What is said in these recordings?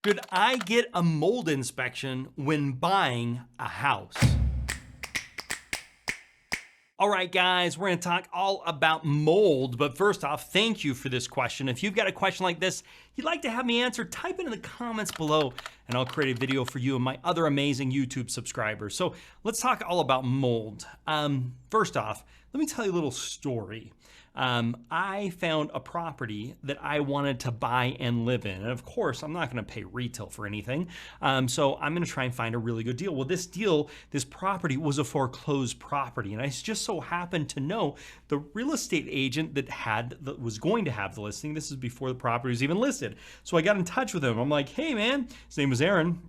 Should I get a mold inspection when buying a house? All right, guys, we're going to talk all about mold. But first off, thank you for this question. If you've got a question like this you'd like to have me answer, type it in the comments below and I'll create a video for you and my other amazing YouTube subscribers. So let's talk all about mold. First off, let me tell you a little story. I found a property that I wanted to buy and live in. And of course, I'm not going to pay retail for anything. So I'm going to try and find a really good deal. Well, this property was a foreclosed property. And I just so happened to know the real estate agent that was going to have the listing. This is before the property was even listed. So I got in touch with him. I'm like, hey man, his name was Aaron.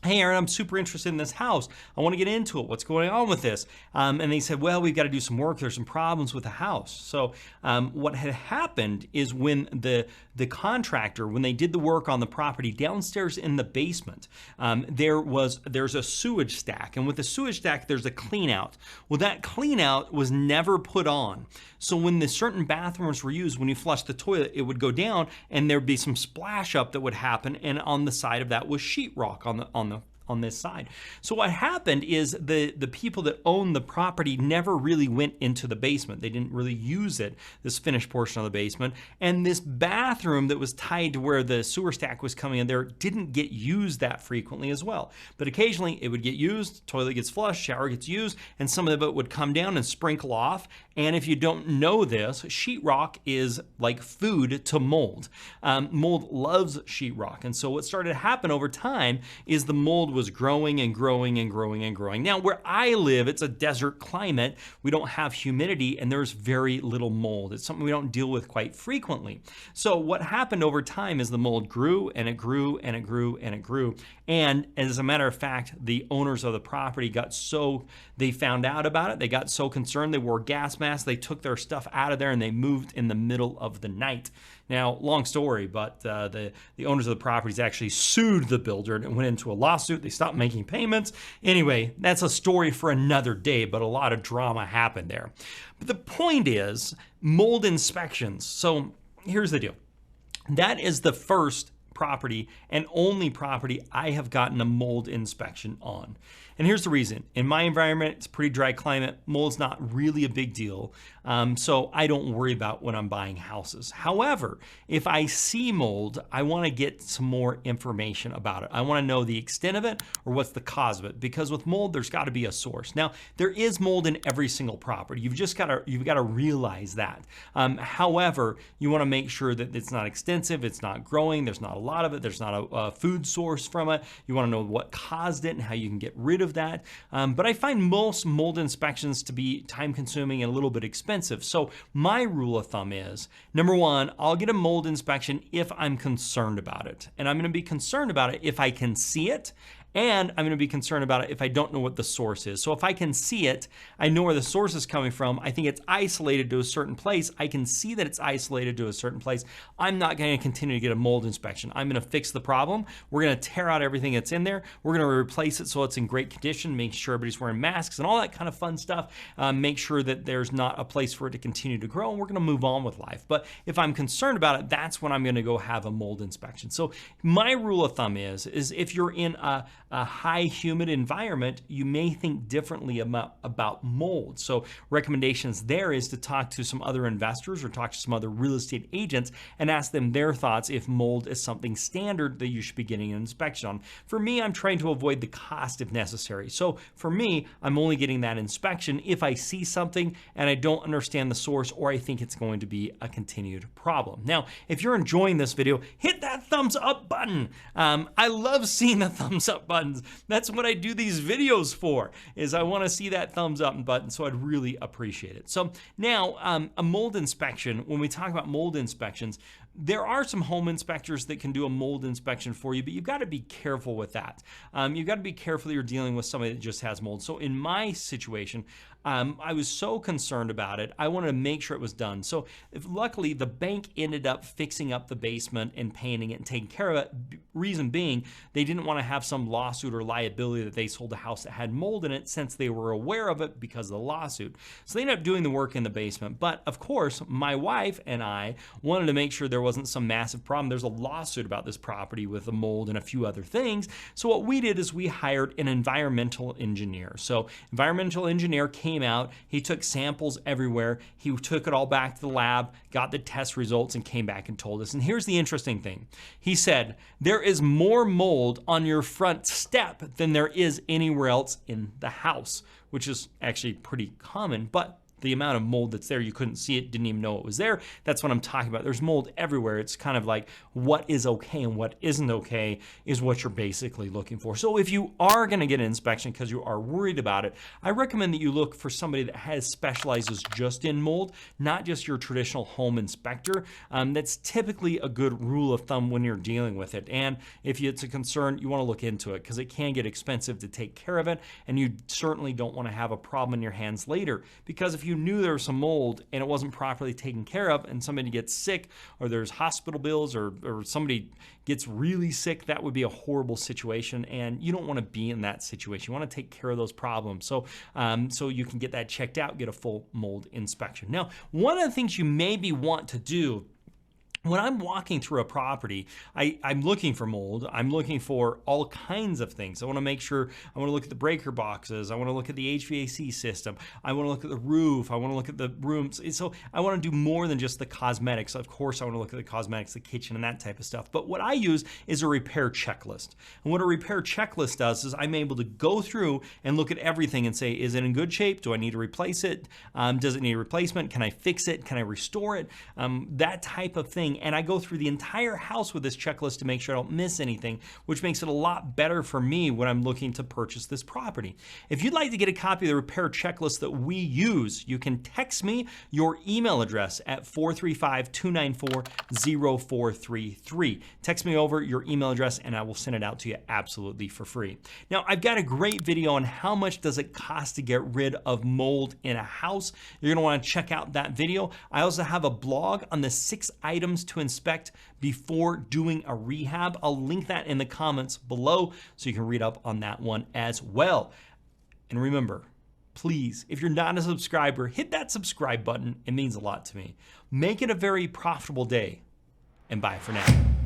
Hey Aaron, I'm super interested in this house. I want to get into it. What's going on with this? And they said, well, we've got to do some work. There's some problems with the house. So what had happened is when the contractor, when they did the work on the property downstairs in the basement, there's a sewage stack. And with the sewage stack, there's a clean out. Well, that clean out was never put on. So when the certain bathrooms were used, when you flush the toilet, it would go down and there'd be some splash up that would happen. And on the side of that was sheetrock on this side. So what happened is the people that owned the property never really went into the basement. They didn't really use it, this finished portion of the basement. And this bathroom that was tied to where the sewer stack was coming in there didn't get used that frequently as well. But occasionally it would get used, toilet gets flushed, shower gets used, and some of it would come down and sprinkle off. And if you don't know this, sheetrock is like food to mold. Mold loves sheetrock. And so what started to happen over time is the mold was growing and growing and growing and growing. Now, where I live, it's a desert climate. We don't have humidity and there's very little mold. It's something we don't deal with quite frequently. So what happened over time is the mold grew and it grew and it grew and it grew. And as a matter of fact, the owners of the property they found out about it. They got so concerned, they wore gas masks. They took their stuff out of there and they moved in the middle of the night. Now, long story, but the owners of the properties actually sued the builder and it went into a lawsuit. They stopped making payments. Anyway, that's a story for another day, but a lot of drama happened there. But the point is mold inspections. So here's the deal. That is the first property and only property I have gotten a mold inspection on. And here's the reason. In my environment, it's a pretty dry climate. Mold's not really a big deal. So I don't worry about when I'm buying houses. However, if I see mold, I want to get some more information about it. I want to know the extent of it or what's the cause of it. Because with mold, there's got to be a source. Now, there is mold in every single property. You've got to realize that. However, you want to make sure that it's not extensive, it's not growing, there's not a lot of it, there's not a food source from it. You want to know what caused it and how you can get rid of that. But I find most mold inspections to be time consuming and a little bit expensive. So my rule of thumb is, number one, I'll get a mold inspection if I'm concerned about it. And I'm going to be concerned about it if I can see it. And I'm going to be concerned about it if I don't know what the source is. So if I can see it, I know where the source is coming from. I think it's isolated to a certain place. I can see that it's isolated to a certain place. I'm not going to continue to get a mold inspection. I'm going to fix the problem. We're going to tear out everything that's in there. We're going to replace it so it's in great condition, make sure everybody's wearing masks and all that kind of fun stuff. Make sure that there's not a place for it to continue to grow, and we're going to move on with life. But if I'm concerned about it, that's when I'm going to go have a mold inspection. So my rule of thumb is if you're in a high humid environment, you may think differently about mold. So recommendations there is to talk to some other investors or talk to some other real estate agents and ask them their thoughts if mold is something standard that you should be getting an inspection on. For me, I'm trying to avoid the cost if necessary. So for me, I'm only getting that inspection if I see something and I don't understand the source or I think it's going to be a continued problem. Now, if you're enjoying this video, hit that thumbs up button. I love seeing the thumbs up buttons. That's what I do these videos for, is I want to see that thumbs up button, so I'd really appreciate it. So now a mold inspection, when we talk about mold inspections, there are some home inspectors that can do a mold inspection for you, but you've got to be careful with that. You've got to be careful that you're dealing with somebody that just has mold. So in my situation, I was so concerned about it. I wanted to make sure it was done. So luckily the bank ended up fixing up the basement and painting it and taking care of it. Reason being, they didn't want to have some lawsuit or liability that they sold a house that had mold in it, since they were aware of it because of the lawsuit. So they ended up doing the work in the basement. But of course, my wife and I wanted to make sure there wasn't some massive problem. There's a lawsuit about this property with the mold and a few other things. So what we did is we hired an environmental engineer. So environmental engineer came out, he took samples everywhere, he took it all back to the lab, got the test results, and came back and told us. And here's the interesting thing. He said, there is more mold on your front step than there is anywhere else in the house, which is actually pretty common, but the amount of mold that's there, you couldn't see it, didn't even know it was there. That's what I'm talking about. There's mold everywhere. It's kind of like what is okay and what isn't okay is what you're basically looking for. So if you are going to get an inspection because you are worried about it, I recommend that you look for somebody that specializes just in mold, not just your traditional home inspector. That's typically a good rule of thumb when you're dealing with it. And if it's a concern, you want to look into it because it can get expensive to take care of it, and you certainly don't want to have a problem in your hands later. Because if you knew there was some mold and it wasn't properly taken care of and somebody gets sick, or there's hospital bills, or somebody gets really sick, that would be a horrible situation, and you don't want to be in that situation. You want to take care of those problems. So you can get that checked out, get a full mold inspection. Now, one of the things you maybe want to do when I'm walking through a property, I'm looking for mold. I'm looking for all kinds of things. I want to make sure, I want to look at the breaker boxes. I want to look at the HVAC system. I want to look at the roof. I want to look at the rooms. So I want to do more than just the cosmetics. Of course, I want to look at the cosmetics, the kitchen, and that type of stuff. But what I use is a repair checklist. And what a repair checklist does is I'm able to go through and look at everything and say, is it in good shape? Do I need to replace it? Does it need a replacement? Can I fix it? Can I restore it? That type of thing. And I go through the entire house with this checklist to make sure I don't miss anything, which makes it a lot better for me when I'm looking to purchase this property. If you'd like to get a copy of the repair checklist that we use, you can text me your email address at 435-294-0433. Text me over your email address and I will send it out to you absolutely for free. Now, I've got a great video on how much does it cost to get rid of mold in a house. You're gonna wanna check out that video. I also have a blog on the 6 items to inspect before doing a rehab. I'll link that in the comments below so you can read up on that one as well. And remember, please, if you're not a subscriber, hit that subscribe button. It means a lot to me. Make it a very profitable day, and bye for now.